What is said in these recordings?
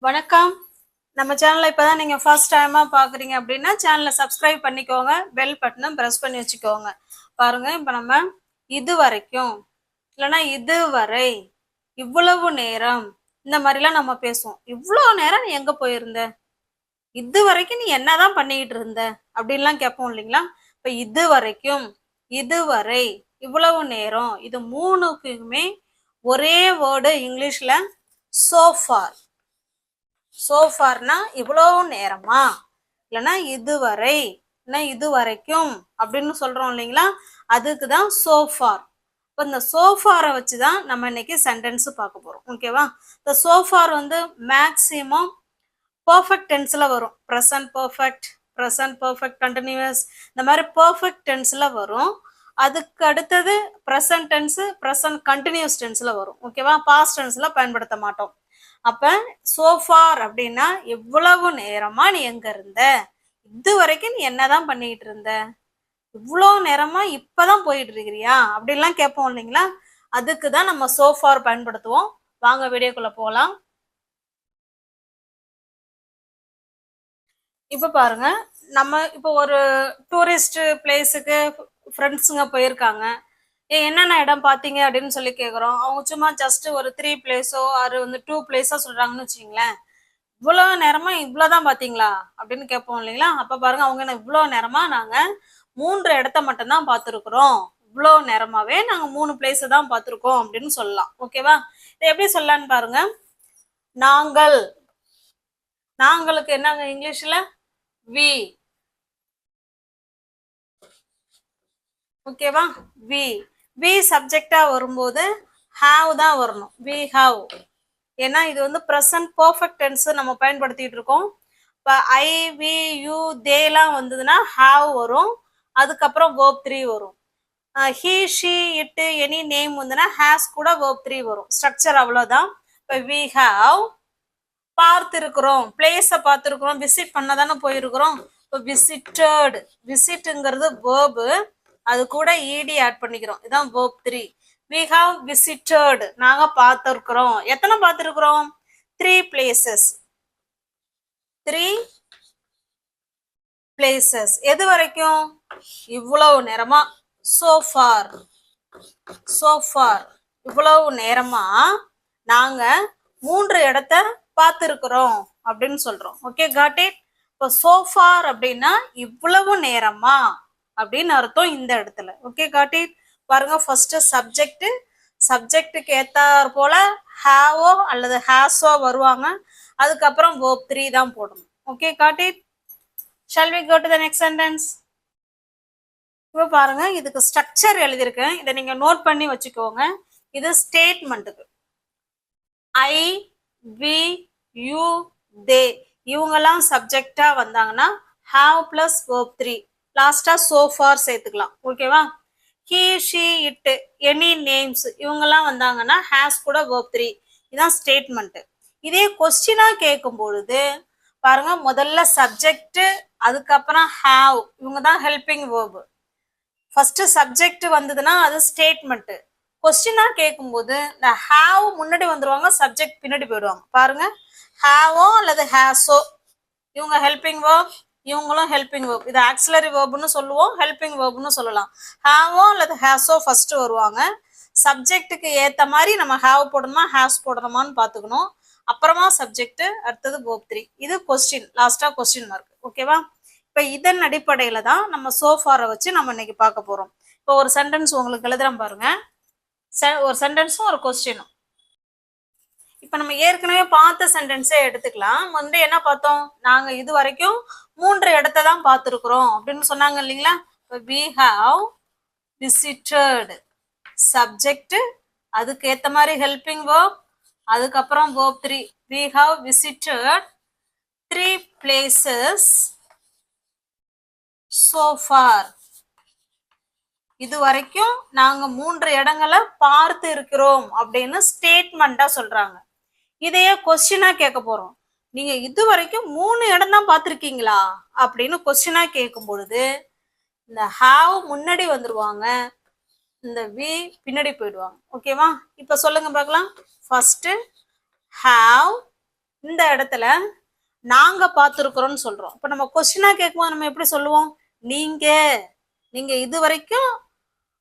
வணக்கம். நம்ம சேனலை இப்பதான் நீங்க ஃபர்ஸ்ட் டைமா பாக்குறீங்க அப்படின்னா சேனலை சப்ஸ்கிரைப் பண்ணிக்கோங்க, பெல் பட்டனும் பிரஸ் பண்ணி வச்சுக்கோங்க. பாருங்க, இப்ப நம்ம இது வரைக்கும் இல்லைன்னா இதுவரை, இவ்வளவு நேரம், இந்த மாதிரிலாம் நம்ம பேசுவோம். இவ்வளவு நேரம் நீ எங்க போயிருந்த, இது வரைக்கும் நீ என்னதான் பண்ணிட்டு இருந்த அப்படின்லாம் கேட்போம் இல்லைங்களா. இப்ப இது வரைக்கும், இதுவரை, இவ்வளவு நேரம், இது மூணுக்குமே ஒரே வேர்டு இங்கிலீஷ்ல so far. சோஃபார்னா இவ்வளவு நேரமா, இல்லைன்னா இதுவரை, இல்லைன்னா இது வரைக்கும் அப்படின்னு சொல்றோம் இல்லைங்களா. அதுக்குதான் சோஃபார். இப்போ இந்த சோஃபாரை வச்சுதான் நம்ம இன்னைக்கு சென்டென்ஸ் பார்க்க போறோம். ஓகேவா. இந்த சோஃபார் வந்து மேக்சிமம் பர்ஃபெக்ட் டென்ஸ்ல வரும். Present perfect, present perfect continuous, இந்த மாதிரி பர்ஃபெக்ட் டென்ஸ்ல வரும். அதுக்கு அடுத்தது ப்ரெசன்ட் டென்ஸ், ப்ரெசன்ட் கண்டினியூஸ் டென்ஸ்ல வரும். ஓகேவா. பாஸ்ட் டென்ஸ்ல பயன்படுத்த மாட்டோம். அப்ப சோஃபார் அப்படின்னா எவ்வளவு நேரமா நீ எங்க இருந்த, இது வரைக்கும் நீ என்னதான் பண்ணிட்டு இருந்த, இவ்வளவு நேரமா இப்பதான் போயிட்டு இருக்கிறியா அப்படின்லாம் கேட்போம் இல்லைங்களா. அதுக்குதான் நம்ம சோஃபார் பயன்படுத்துவோம். வாங்க வீடியோக்குள்ள போகலாம். இப்ப பாருங்க, நம்ம இப்போ ஒரு டூரிஸ்ட் பிளேஸுக்கு ஃப்ரெண்ட்ஸுங்க போயிருக்காங்க. என்னென்ன இடம் பார்த்தீங்க அப்படின்னு சொல்லி கேட்குறோம். அவங்க சும்மா ஜஸ்ட் ஒரு 3 பிளேஸோ அது வந்து 2 பிளேஸோ சொல்றாங்கன்னு வச்சுங்களேன். இவ்வளோ நேரமா இவ்வளோதான் பார்த்தீங்களா அப்படின்னு கேட்போம் இல்லைங்களா. அப்போ பாருங்க, அவங்க என்ன இவ்வளோ நேரமா நாங்கள் 3 இடத்த மட்டும்தான் பார்த்துருக்குறோம், இவ்வளோ நேரமாவே நாங்கள் 3 பிளேஸை தான் பார்த்துருக்கோம் அப்படின்னு சொல்லலாம். ஓகேவா. இதை எப்படி சொல்லலான்னு பாருங்க. நாங்கள், நாங்களுக்கு என்னங்க இங்கிலீஷ்ல வி. ஓகேவா. வி, வி சப்ஜெக்டா வரும்போது ஹாவ் தான் வரணும். We have. ஏன்னா இது வந்து ப்ரெசன்ட் பர்ஃபெக்ட் டென்ஸ் நம்ம பயன்படுத்திட்டு இருக்கோம். இப்போ ஐ, வி, யூ, தேலாம் வந்ததுன்னா ஹாவ் வரும். அதுக்கப்புறம் verb 3 வரும். ஹி, ஷி, இட்டு, எனி நேம் வந்துன்னா ஹேஸ் கூட verb 3 வரும். ஸ்ட்ரக்சர் அவ்வளோதான். இப்போ வி ஹாவ் பார்த்துருக்குறோம், பிளேஸை பார்த்துருக்குறோம், விசிட் பண்ண தானே போயிருக்கிறோம். இப்போ விசிட்டட், விசிட்டுங்கிறது வேர்பு, அது கூட இடி ஆட் பண்ணிக்கிறோம். இதான் verb 3. we have visited, நாங்க பார்த்திருக்கிறோம். எத்தனை பார்த்திருக்கிறோம்? 3 places. 3 places. எது வரைக்கும்? இவ்வளவு நேரமா. so far, so far, இவ்வளவு நேரமா நாங்க 3 இடத்த பார்த்திருக்கிறோம் அப்படின்னு சொல்றோம். Okay, got it. இப்போ so far அப்படின்னா இவ்வளவு நேரமா அப்படின்னு அர்த்தம் இந்த இடத்துல. Okay, got it. பாருங்க, ஃபர்ஸ்ட் சப்ஜெக்ட், சப்ஜெக்டுக்கு ஏத்தார் போல ஹாவோ அல்லது ஹாஸோ வருவாங்க. அதுக்கப்புறம் verb 3 தான் போடணும். Okay, got it. Shall we go to the next sentence. இப்போ பாருங்க, இதுக்கு ஸ்ட்ரக்சர் எழுதியிருக்கேன், இதை நீங்க நோட் பண்ணி வச்சுக்கோங்க. இது ஸ்டேட்மெண்ட்டுக்கு. ஐ, வி, யூ, தே இவங்கெல்லாம் சப்ஜெக்டா வந்தாங்கன்னா ஹாவ் பிளஸ் verb 3, லாஸ்டா so far சேர்த்துக்கலாம். ஓகேவா. ஹி, ஷி, இட்டு, எனி நேம்ஸ் இவங்கெல்லாம் வந்தாங்கன்னா ஹேஸ் கூட verb 3. இதுதான் ஸ்டேட்மெண்ட். இதே கொஸ்டினா கேட்கும் பொழுது பாருங்க, முதல்ல சப்ஜெக்ட், அதுக்கப்புறம் ஹாவ், இவங்க தான் ஹெல்பிங் verb. ஃபர்ஸ்ட் சப்ஜெக்ட் வந்ததுன்னா அது ஸ்டேட்மெண்ட். கொஸ்டினா கேட்கும்போது இந்த ஹாவ் முன்னாடி வந்துருவாங்க, சப்ஜெக்ட் பின்னாடி போயிடுவாங்க. பாருங்க, ஹாவோ அல்லது ஹேஸோ இவங்க ஹெல்பிங் verb, இவங்களும் ஹெல்பிங் verb. இது ஆக்சிலரி வேர்ப்னு சொல்லுவோம், ஹெல்பிங் வேர்ப்னு சொல்லலாம். ஹாவோ அல்லது ஹேஸோ ஃபர்ஸ்ட் வருவாங்க. சப்ஜெக்டுக்கு ஏற்ற மாதிரி நம்ம ஹாவ் போடணுமா ஹேஸ் போடணுமான்னு பார்த்துக்கணும். அப்புறமா சப்ஜெக்ட், அடுத்தது verb 3. இது கொஸ்டின், லாஸ்டா கொஸ்டின் மார்க். ஓகேவா. இப்போ இதன் அடிப்படையில தான் நம்ம சோஃபாரை வச்சு நம்ம இன்னைக்கு பார்க்க போறோம். இப்போ ஒரு சென்டென்ஸ் உங்களுக்கு எழுதுறேன் பாருங்க. ஒரு சென்டென்ஸும் ஒரு கொஸ்டினும். இப்ப நம்ம ஏற்கனவே பார்த்த சென்டென்ஸே எடுத்துக்கலாம். வந்து என்ன பார்த்தோம், நாங்க இது வரைக்கும் 3 இடத்த தான் பார்த்துருக்குறோம் அப்படின்னு சொன்னாங்க இல்லைங்களா. we have visited, சப்ஜெக்ட், அதுக்கு ஏத்த மாதிரி ஹெல்பிங் verb, அதுக்கப்புறம் verb 3. we have visited 3 places so far. இது வரைக்கும் நாங்க 3 இடங்களை பார்த்து இருக்கிறோம் அப்படின்னு ஸ்டேட்மெண்டா சொல்றாங்க. இதையே கொஸ்டினா கேட்க போறோம். நீங்க இது வரைக்கும் 3 இடம் தான் பார்த்துருக்கீங்களா அப்படின்னு கொஸ்டினா கேட்கும் பொழுது இந்த ஹாவ் முன்னாடி வந்துருவாங்க, இந்த வி பின்னாடி போயிடுவாங்க. ஓகேவா. இப்ப சொல்லுங்க பார்க்கலாம். ஃபர்ஸ்ட் ஹாவ் இந்த இடத்துல நாங்க பார்த்துருக்குறோம்னு சொல்றோம். இப்ப நம்ம கொஸ்டினா கேட்கும்போது நம்ம எப்படி சொல்லுவோம்? நீங்க நீங்க இது வரைக்கும்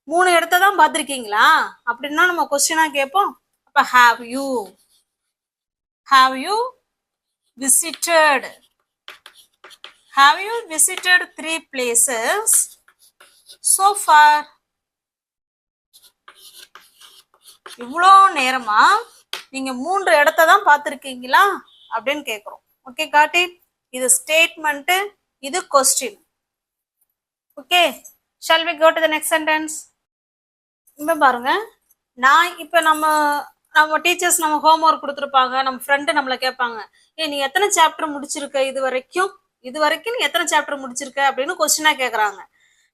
3 இடத்த தான் பார்த்துருக்கீங்களா அப்படின்னா நம்ம கொஸ்டினா கேட்போம். அப்ப have you visited 3 places so far? இவ்வளோ நேரமா நீங்க 3 இடத்த தான் பார்த்துருக்கீங்களா அப்படின்னு கேட்குறோம். Okay, got it. இது ஸ்டேட்மெண்ட், இது question. Okay, shall we go to the next sentence? இப்ப பாருங்க, நான் இப்ப நம்ம டீச்சர்ஸ் நம்ம ஹோம்ஒர்க் கொடுத்துருப்பாங்க, நம்ம ஃப்ரெண்டு நம்மளை கேட்பாங்க, நீ எத்தனை சாப்டர் முடிச்சிருக்க இது வரைக்கும் நீ எத்தனை சாப்டர் முடிச்சிருக்க அப்படின்னு கொஸ்டினா கேட்குறாங்க.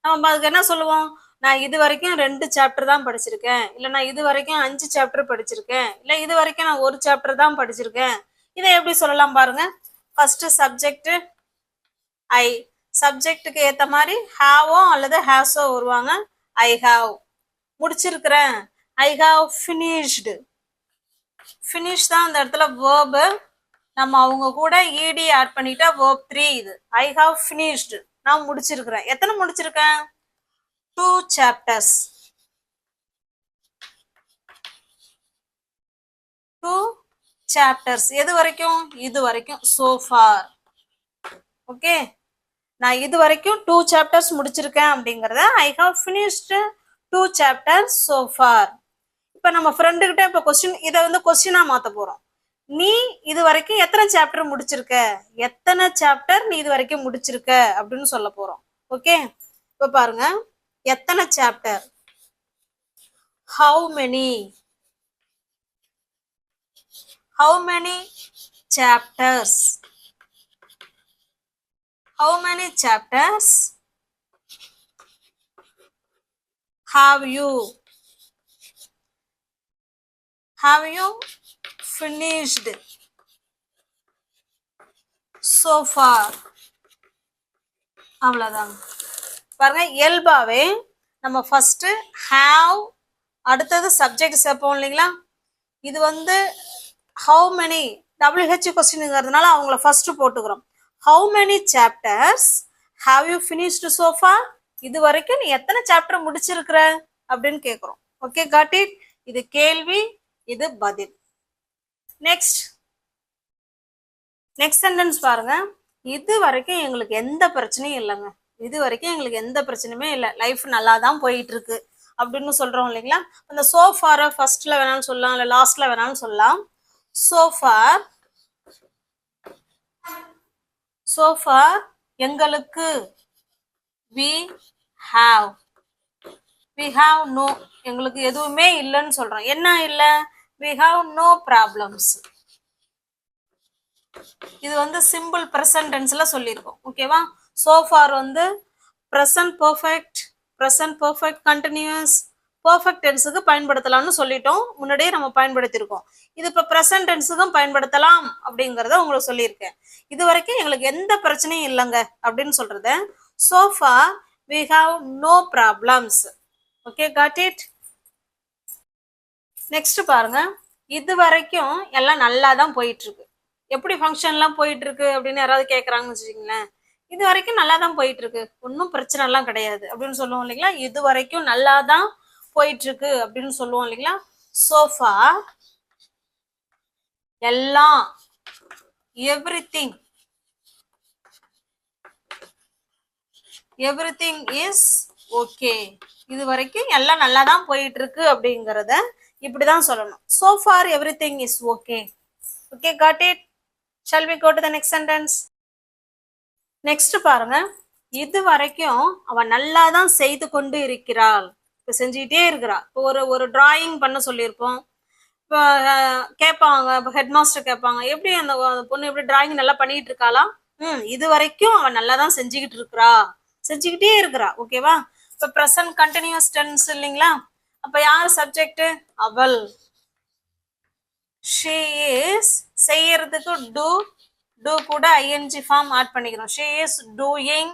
நம்ம அதுக்கு என்ன சொல்லுவோம்? நான் இது வரைக்கும் 2 சாப்டர் தான் படிச்சிருக்கேன், இல்லை நான் இது வரைக்கும் 5 சாப்டர் படிச்சிருக்கேன், இல்லை இது வரைக்கும் நான் 1 சாப்டர் தான் படிச்சிருக்கேன். இதை எப்படி சொல்லலாம் பாருங்க. ஃபர்ஸ்ட் சப்ஜெக்ட் ஐ, சப்ஜெக்டுக்கு ஏற்ற மாதிரி ஹாவோ அல்லது ஹேஸோ வருவாங்க. ஐ ஹாவ் முடிச்சிருக்கிறேன், ஐ ஹாவ் ஃபினிஷ்டு. ஃபினிஷ் தான் அந்த இடத்துல வேர்பு. நம்ம அவங்க கூட இடி ஆட் பண்ணிட்டா வேர்ப் 3 இது. ஐ ஹாவ் ஃபினிஷ்டு, நான் முடிச்சிருக்கிறேன். எத்தனை முடிச்சிருக்கேன்? 2 chapters. 2 chapters. எது வரைக்கும்? இது வரைக்கும், so far. ஓகே, நான் இது வரைக்கும் 2 chapters முடிச்சிருக்கேன் அப்படிங்கறத ஐ have finished 2 chapters so far. இப்ப நம்ம ஃப்ரெண்டு கிட்ட இப்ப கொஸ்டின், இதை வந்து கொஸ்டினா மாத்த போறோம். நீ இது வரைக்கும் எத்தனை சாப்டர் முடிச்சிருக்க, எத்தனை சாப்டர் நீ இது வரைக்கும் முடிச்சிருக்க அப்படின்னு சொல்ல போறோம். ஓகே, இப்ப பாருங்க, எத்தனை chapter, how many chapters, have you finished so far? அவ்வளவுதான். பாருங்க, இயல்பாவே நம்ம ஃபர்ஸ்ட் ஹாவ், அடுத்தது சப்ஜெக்ட் சேர்ப்போம் இல்லைங்களா. இது வந்து ஹவு மெனி WH கொஸ்டின்ங்கிறதுனால அவங்கள ஃபர்ஸ்ட் போட்டுக்கிறோம். How many chapters have you finished so far? இது வரைக்கும் நீ எத்தனை சாப்டர் முடிச்சிருக்கிற அப்படின்னு கேட்குறோம். Okay, got it. இது கேள்வி, இது பதில். நெக்ஸ்ட் சென்டென்ஸ் பாருங்க. இது வரைக்கும் எங்களுக்கு எந்த பிரச்சனையும் இல்லைங்க, இது வரைக்கும் எங்களுக்கு எந்த பிரச்சனையுமே இல்லை, லைஃப் நல்லா தான் போயிட்டு இருக்கு அப்படின்னு சொல்றோம் இல்லைங்களா. அந்த சோஃபாரை ஃபர்ஸ்ட்ல வேணாலும் சொல்லலாம், இல்லை லாஸ்ட்ல வேணாலும் சொல்லலாம். சோஃபார் எங்களுக்கு, we have no, எங்களுக்கு எதுவுமே இல்லைன்னு சொல்றோம். என்ன இல்லை? we have no problems. இது வந்து சிம்பிள் ப்ரெசன்ட் டென்ஸ்ல சொல்லியிருக்கோம். ஓகேவா? so far வந்து ப்ரெசன்ட் பர்ஃபெக்ட் கண்டினியூஸ் பர்ஃபெக்ட் டென்ஸுக்கு பயன்படுத்தலாம்னு சொல்லிட்டோம், முன்னாடியே நம்ம பயன்படுத்தியிருக்கோம். இது இப்போ ப்ரெசன்ட் டென்ஸுக்கும் பயன்படுத்தலாம் அப்படிங்கிறத உங்களுக்கு சொல்லியிருக்கேன். இது வரைக்கும் எங்களுக்கு எந்த பிரச்சனையும் இல்லைங்க அப்படின்னு சொல்றது so far we have no problems. Okay, got it. Next பாருங்க, இது வரைக்கும் எல்லாம் நல்லா தான் போயிட்டு இருக்கு. எப்படி ஃபங்க்ஷன்லாம் போயிட்டு இருக்கு அப்படின்னு யாராவது கேட்குறாங்கன்னு வச்சுக்கோங்களேன். இது வரைக்கும் நல்லா தான் போயிட்டு இருக்கு, ஒன்றும் பிரச்சனை எல்லாம் கிடையாது அப்படின்னு சொல்லுவோம் இல்லைங்களா. இது வரைக்கும் நல்லா தான் போயிட்டு இருக்கு அப்படின்னு சொல்லுவோம் இல்லைங்களா. சோஃபா எல்லாம், எவ்ரிதிங் இஸ் ஓகே. இது வரைக்கும் எல்லாம் நல்லா தான் போயிட்டு இருக்கு அப்படிங்கிறத இப்படிதான் சொல்லணும். so far everything is okay. Okay, got it. Shall we go to the next sentence? Next பாருங்க, இது வரைக்கும் அவன் நல்லா தான் செய்து கொண்டு இருக்கிறாள். இப்போ செஞ்சுக்கிட்டே இருக்கிறா. இப்போ ஒரு டிராயிங் பண்ண சொல்லியிருப்போம். இப்போ கேட்பாங்க, இப்போ ஹெட் மாஸ்டர் கேட்பாங்க, எப்படி அந்த பொண்ணு எப்படி டிராயிங் நல்லா பண்ணிட்டு இருக்காளா? இது வரைக்கும் அவன் நல்லா தான் செஞ்சுக்கிட்டே இருக்கிறா. ஓகேவா? இப்போ ப்ரெசன்ட் கண்டினியூஸ் டென்ஸ் இல்லைங்களா. அப்ப யார் சப்ஜெக்ட்? அவள். she is செய்யறதுக்கு do கூட ing ஃபார்ம் ஆட் பண்ணிக்கிறோம். she is doing,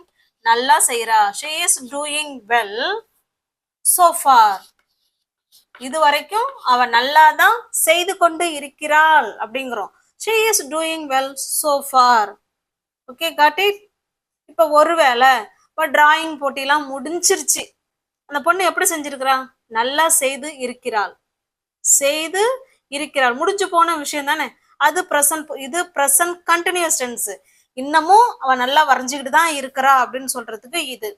நல்லா செய்யறா. she is doing well so far. இது வரைக்கும் அவ நல்லா தான் செய்து கொண்டு இருக்கிறாள் அப்படிங்கிறோம். she is doing well so far. Okay, got it? இப்போ ஒருவேளை இப்போ டிராயிங் போட்டிலாம் முடிஞ்சிருச்சு, அந்த பொண்ணு எப்படி செஞ்சிருக்கிறா? நல்லா செய்து இருக்கிறாள். செய்து இருக்கிறாள் முடிஞ்சு போன விஷயம் தானே அது. பிரசன்ட், இது பிரசன்ட் கண்டினியூஸ் டென்ஸ். இன்னமும் அவ நல்லா வரைஞ்சுக்கிட்டு தான் இருக்கிறா அப்படின்னு சொல்றதுக்கு இது.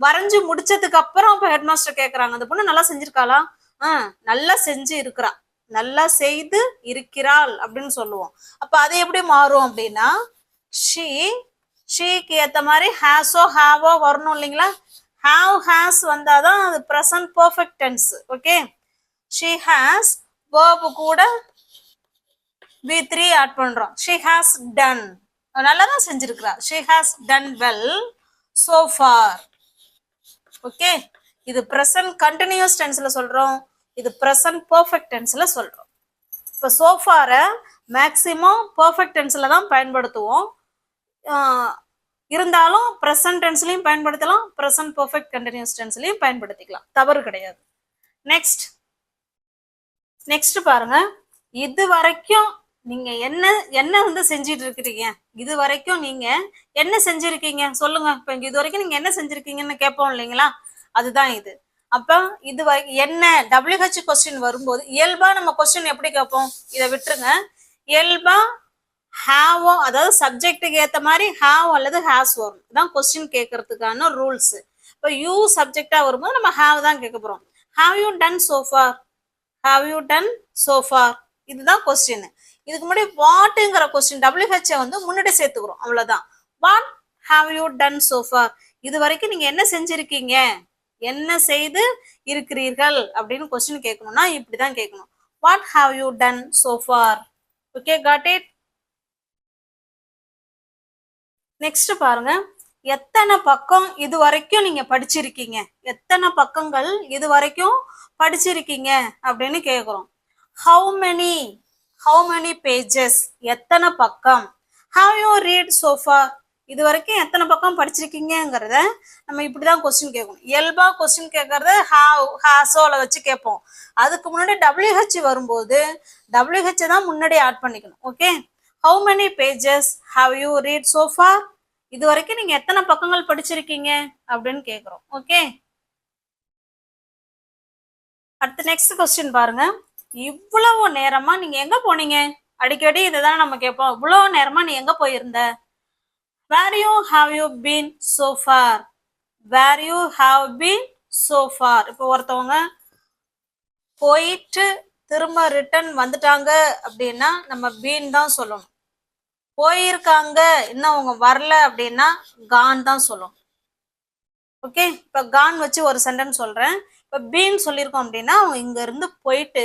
வரைஞ்சு முடிச்சதுக்கு அப்புறம் இப்ப ஹெட் மாஸ்டர் கேக்குறாங்க, அந்த பொண்ணு நல்லா செஞ்சிருக்காளா? நல்லா செஞ்சு இருக்கிறா, நல்லா செய்து இருக்கிறாள் அப்படின்னு சொல்லுவோம். அப்ப அது எப்படி மாறும் அப்படின்னா, ஷீக்கு ஏத்த மாதிரி ஹேஸோ ஹாவோ வரணும் இல்லைங்களா? ஹாவ் ஹேஸ் வந்தாதான் அது present perfect tense. Okay, she has verb கூட V3 ஆட் பண்றோம். she has done, நல்லா தான் செஞ்சிருக்கிறா. she has done well so far. Okay, இது present continuous tenseல சொல்றோம், இது present perfect tenseல சொல்றோம். இப்போ so far மேக்ஸிமம் perfect tenseல தான் பயன்படுத்துவோம். இருந்தாலும் present tenseலயும் பயன்படுத்தலாம், present perfect continuous tenseலயும் பயன்படுத்திக்கலாம், தவறு கிடையாது. நெக்ஸ்ட் பாருங்க, இது வரைக்கும் நீங்க என்ன வந்து செஞ்சிட்டு இருக்கிறீங்க? இது வரைக்கும் நீங்க என்ன செஞ்சிருக்கீங்க சொல்லுங்க. இப்ப இது வரைக்கும் நீங்க என்ன செஞ்சிருக்கீங்கன்னு கேட்போம் இல்லைங்களா? அதுதான் இது. அப்ப இது என்ன WH கொஸ்டின் வரும்போது இயல்பா நம்ம கொஸ்டின் எப்படி கேட்போம்? இதை விட்டுருங்க. இயல்பா ஹாவோ, அதாவது சப்ஜெக்டுக்கு ஏத்த மாதிரி ஹாவ் அல்லது ஹாஸ் வரும். இதான் கொஸ்டின் கேட்கறதுக்கான ரூல்ஸ். இப்போ யூ சப்ஜெக்டா வரும்போது நம்ம ஹாவ் தான் கேட்க போறோம். Have you done so far? have you done so far? இதுதான் கொஸ்டின். இதுக்கு முன்னாடி வாட்ங்கிற கொஸ்டின் WH வந்து முன்னாடி சேர்த்துக்கிறோம், அவ்வளவுதான். What have you done so far? இது வரைக்கும் நீங்க என்ன செஞ்சிருக்கீங்க, என்ன செய்து இருக்கிறீர்கள் அப்படின்னு கொஸ்டின் கேட்கணும்னா இப்படிதான் கேட்கணும். What have you done so far? Okay, got it? Next பாருங்க, எத்தனை பக்கம் இது வரைக்கும் நீங்க படிச்சிருக்கீங்க, எத்தனை பக்கங்கள் இது வரைக்கும் படிச்சிருக்கீங்க அப்படின்னு கேக்குறோம். how many pages, எத்தனை பக்கம். have you read so far? இது வரைக்கும் எத்தனை பக்கம் படிச்சிருக்கீங்கிறத நம்ம இப்படிதான் கொஸ்டின் கேட்கணும். இயல்பா கொஸ்டின் கேட்கறத ஹாஸோல வச்சு கேட்போம். அதுக்கு முன்னாடி WH வரும்போது WH தான் முன்னாடி ஆட் பண்ணிக்கணும். Okay, how many pages have you read so far? இது வரைக்கும் நீங்க எத்தனை பக்கங்கள் படிச்சிருக்கீங்க அப்படின்னு கேக்குறோம். ஓகே, அடுத்த நெக்ஸ்ட் கொஸ்டின் பாருங்க. இவ்வளவு நேரமா நீங்க எங்க போனீங்க? அடிக்கடி இதுதான் நம்ம கேட்போம். இவ்வளவு நேரமா நீ எங்க போயிருந்த? where you have you been so far? where you have been so far? இப்போ ஒருத்தவங்க போயிட்டு திரும்ப ரிட்டர்ன் வந்துட்டாங்க அப்படின்னா நம்ம பீன் தான் சொல்லணும். போயிருக்காங்க இன்னும் அவங்க வரல அப்படின்னா கான் தான் சொல்லணும். ஓகே, இப்ப கான் வச்சு ஒரு சென்டென்ஸ் சொல்றேன். இப்ப பீன் சொல்லியிருக்கோம் அப்படின்னா அவங்க இங்க இருந்து போயிட்டு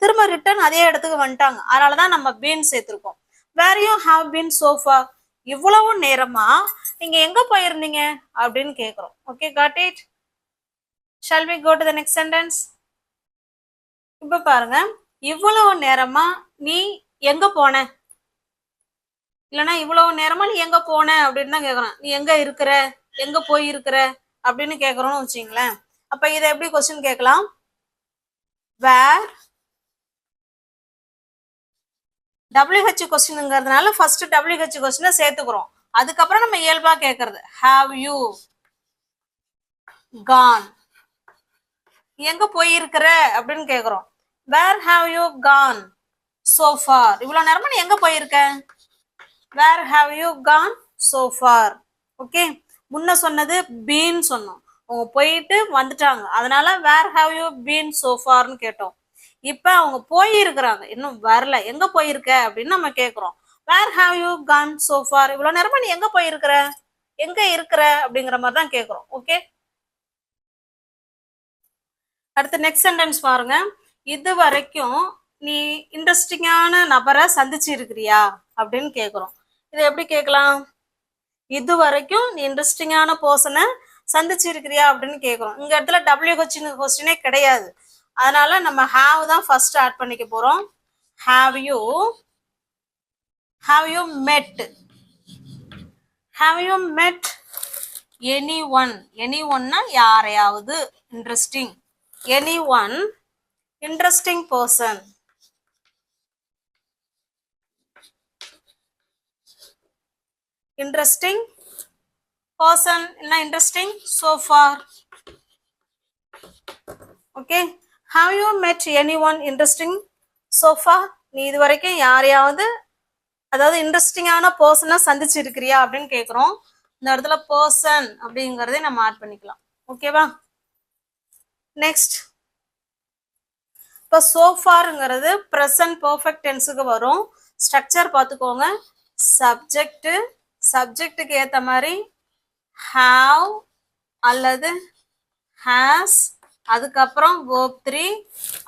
திரும்ப ரிட்டர்ன் அதே இடத்துக்கு வந்துட்டாங்க, அதனாலதான் நம்ம been சேர்த்திருக்கோம். where you have been so far? இவ்வளவு நேரமா நீங்க எங்க போயிருந்தீங்க அப்படின்னு கேக்குறோம். Okay, got it? shall we go to the next sentence? இப்ப பாருங்க, இவ்வளவு நேரமா நீ எங்க போன, இல்லைன்னா இவ்வளவு நேரமா நீ எங்க போன அப்படின்னு தான் கேக்குறோம். நீ எங்க இருக்கிற, எங்க போயிருக்கிற அப்படின்னு கேக்குறோம்னு வச்சுங்களேன். அப்ப இதை எப்படி கொஸ்டின் கேட்கலாம்? வேர் WH கொஸ்டின்ங்கிறதுனால ஃபர்ஸ்ட் WH கொஸ்டினை சேர்த்துக்கிறோம். அதுக்கப்புறம் நம்ம இயல்பா கேட்கறது have you gone? எங்க போயிருக்கிற அப்படின்னு கேக்குறோம். where have you gone so far? இவ்வளவு நேரமா நீ எங்க போயிருக்க? where have you gone so far? Okay, முன்ன சொன்னது been சொன்னோம், அவங்க போயிட்டு வந்துட்டாங்க, அதனால where have you been so farன்னு கேட்டோம். இப்ப அவங்க போயிருக்கிறாங்க, இன்னும் வரல, எங்க போயிருக்க அப்படின்னு நம்ம கேக்குறோம். where have you gone so far? இவ்வளவு நேரமா நீ எங்க போயிருக்கிற, எங்க இருக்கிற அப்படிங்கிற மாதிரி தான் கேக்குறோம். ஓகே, அடுத்த நெக்ஸ்ட் சென்டென்ஸ் பாருங்க. இது வரைக்கும் நீ இன்ட்ரெஸ்டிங்கான நபரை சந்திச்சு இருக்கிறியா அப்படின்னு கேக்குறோம். இதை எப்படி கேட்கலாம்? இது வரைக்கும் நீ இன்ட்ரெஸ்டிங்கான பர்சனை சந்திச்சு இருக்கிறியா அப்படின்னு கேக்குறோம். இங்க இடத்துல WH கொஸ்டினே கிடையாது, அதனால நம்ம have தான் ஃபர்ஸ்ட் ஆட் பண்ணிக்க போறோம். have you met anyone? anyoneனா யாரையாவது, interesting, anyone interesting person. Interesting person இல்ல interesting so far. Okay, have you met anyone interesting so far? நீ இது வரைக்கும் யாரையாவது அதாவது இன்ட்ரெஸ்டிங்கான பர்சனை சந்திச்சிருக்கிறியா அப்படின்னு கேட்குறோம். இந்த இடத்துல பர்சன் அப்படிங்கிறதை நம்ம ஆட் பண்ணிக்கலாம். ஓகேவா? நெக்ஸ்ட், இப்போ சோஃபாருங்கிறது ப்ரெசன்ட் பர்ஃபெக்ட் டென்ஸுக்கு வரும். ஸ்ட்ரக்சர் பார்த்துக்கோங்க. சப்ஜெக்ட்டுக்கு ஏற்ற மாதிரி ஹாவ் அல்லது ஹேஸ், அதுக்கப்புறம் verb 3,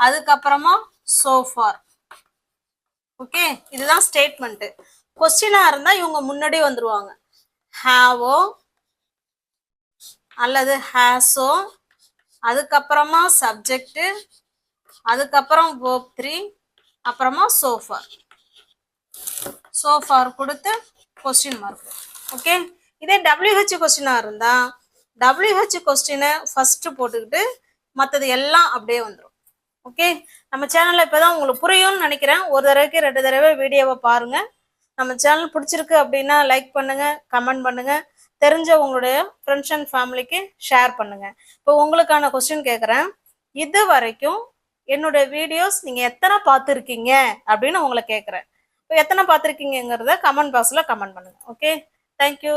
அதுக்கப்புறமா so far. ஓகே, இதுதான் ஸ்டேட்மெண்ட். கொஸ்டினா இருந்தா இவங்க முன்னாடி வந்துருவாங்க. ஹாவோ அல்லது ஹேஸோ, அதுக்கப்புறமா சப்ஜெக்ட், அதுக்கப்புறம் verb 3, அப்புறமா so far கொடுத்து கொஸ்டின் மார்க். ஓகே, இதே WH கொஸ்டினா இருந்தா WH கொஸ்டினை ஃபர்ஸ்ட் போட்டுக்கிட்டு மற்றது எல்லாம் அப்படியே வந்துடும். ஓகே, நம்ம சேனல்ல இப்போதான் உங்களுக்கு புரியும்னு நினைக்கிறேன். ஒரு தடவைக்கு 2 தடவை வீடியோவை பாருங்க. நம்ம சேனல் பிடிச்சிருக்கு அப்படின்னா லைக் பண்ணுங்க, கமெண்ட் பண்ணுங்க, தெரிஞ்ச உங்களுடைய ஃப்ரெண்ட்ஸ் அண்ட் ஃபேமிலிக்கு ஷேர் பண்ணுங்க. இப்போ உங்களுக்கான கொஸ்டின் கேட்குறேன். இது வரைக்கும் என்னுடைய வீடியோஸ் நீங்க எத்தனை பார்த்துருக்கீங்க அப்படின்னு உங்களை கேட்குறேன். இப்போ எத்தனை பார்த்துருக்கீங்கிறத கமெண்ட் பாக்ஸ்ல கமெண்ட் பண்ணுங்க. Okay, thank you.